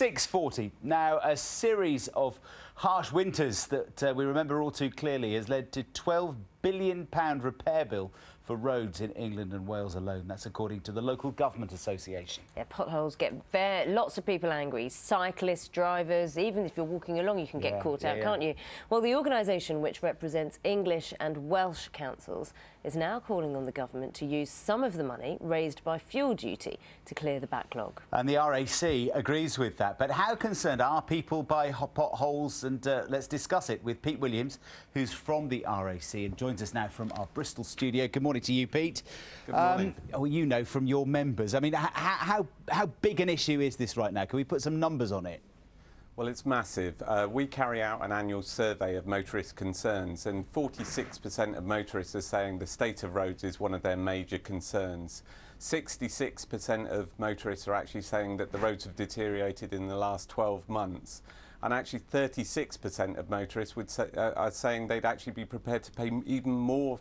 6:40. Now, a series of harsh winters that we remember all too clearly has led to £12 billion repair bill for roads in England and Wales alone. That's according to the Local Government Association. Yeah, potholes get lots of people angry. Cyclists, drivers, even if you're walking along, you can get caught out, can't you? Well, the organisation, which represents English and Welsh councils, is now calling on the government to use some of the money raised by fuel duty to clear the backlog. And the RAC agrees with that. But how concerned are people by potholes? And let's discuss it with Pete Willams, who's from the RAC and joins us now from our Bristol studio. Good morning to you, Pete. Good morning. Well, you know from your members. I mean, how big an issue is this right now? Can we put some numbers on it? Well, it's massive. We carry out an annual survey of motorist concerns, and 46% of motorists are saying the state of roads is one of their major concerns. 66% of motorists are actually saying that the roads have deteriorated in the last 12 months. And actually 36% of motorists are saying they'd actually be prepared to pay even more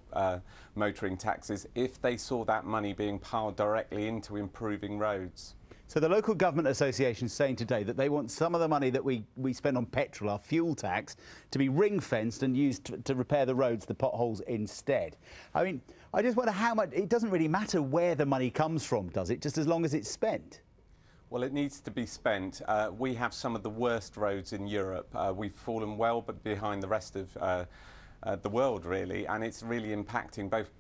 motoring taxes if they saw that money being piled directly into improving roads. So the Local Government Association is saying today that they want some of the money that we spend on petrol, our fuel tax, to be ring-fenced and used to repair the roads, the potholes instead. I mean, I just wonder how much. It doesn't really matter where the money comes from, does it? Just as long as it's spent. Well, it needs to be spent. We have some of the worst roads in Europe. We've fallen well behind the rest of the world, really, and it's really impacting both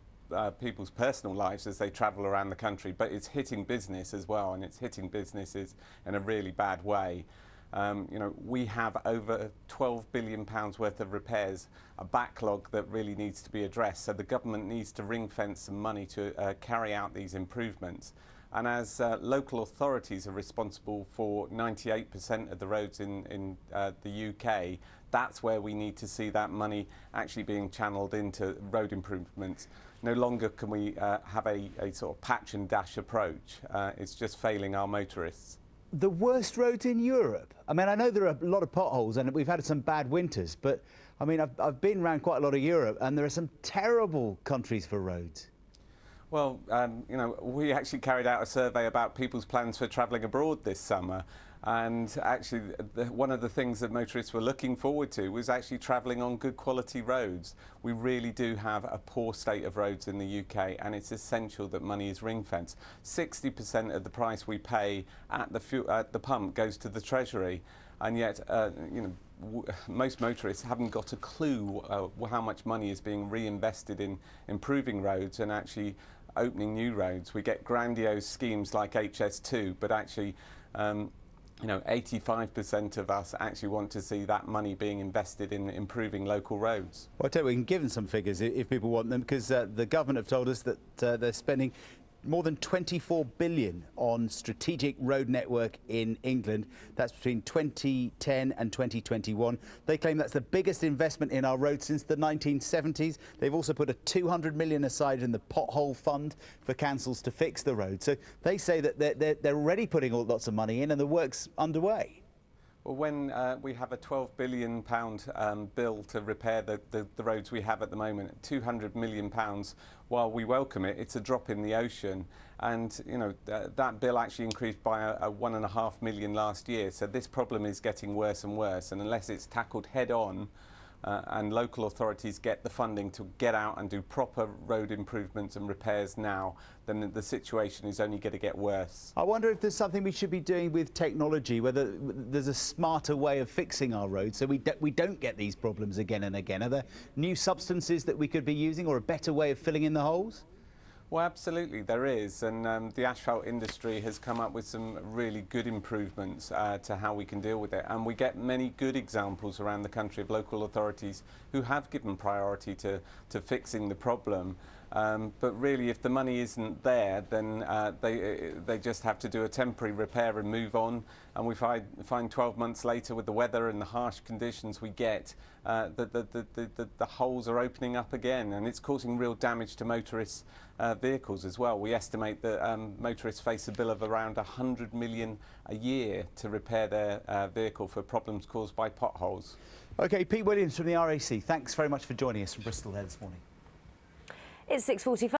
people's personal lives as they travel around the country, but it's hitting business as well, and it's hitting businesses in a really bad way. You know, we have over £12 billion worth of repairs, a backlog that really needs to be addressed. So the government needs to ring fence some money to carry out these improvements. And as local authorities are responsible for 98% of the roads in the UK, that's where we need to see that money actually being channeled into road improvements. No longer can we have a sort of patch and dash approach. It's just failing our motorists. The worst roads in Europe? I mean, I know there are a lot of potholes and we've had some bad winters, but I mean, I've been around quite a lot of Europe and there are some terrible countries for roads. Well, you know, we actually carried out a survey about people's plans for travelling abroad this summer, and actually one of the things that motorists were looking forward to was actually travelling on good quality roads. We really do have a poor state of roads in the UK, and it's essential that money is ring-fenced. 60% of the price we pay at the pump goes to the Treasury, and yet you know, most motorists haven't got a clue how much money is being reinvested in improving roads and actually opening new roads. We get grandiose schemes like HS2, but actually you know, 85% of us actually want to see that money being invested in improving local roads. Well, I tell you, we can give them some figures if people want them, because the government have told us that they're spending more than £24 billion on strategic road network in England. That's between 2010 and 2021. They claim that's the biggest investment in our roads since the 1970s. They've also put a £200 million aside in the pothole fund for councils to fix the road. So they say that they're already putting lots of money in and the work's underway. Well, when we have a £12 billion bill to repair the roads we have at the moment, £200 million, while we welcome it, it's a drop in the ocean. And, you know, that bill actually increased by a £1.5 million last year. So this problem is getting worse and worse. And unless it's tackled head on, and local authorities get the funding to get out and do proper road improvements and repairs now, then the situation is only going to get worse. I wonder if there's something we should be doing with technology, whether there's a smarter way of fixing our roads so we don't get these problems again and again. Are there new substances that we could be using or a better way of filling in the holes? Well, absolutely, there is, and the asphalt industry has come up with some really good improvements to how we can deal with it, and we get many good examples around the country of local authorities who have given priority to fixing the problem. But really, if the money isn't there, then they just have to do a temporary repair and move on. And we find 12 months later, with the weather and the harsh conditions we get, that the holes are opening up again, and it's causing real damage to motorists' vehicles as well. We estimate that motorists face a bill of around £100 million a year to repair their vehicle for problems caused by potholes. OK, Pete Willams from the RAC, thanks very much for joining us from Bristol there this morning. It's 6:45.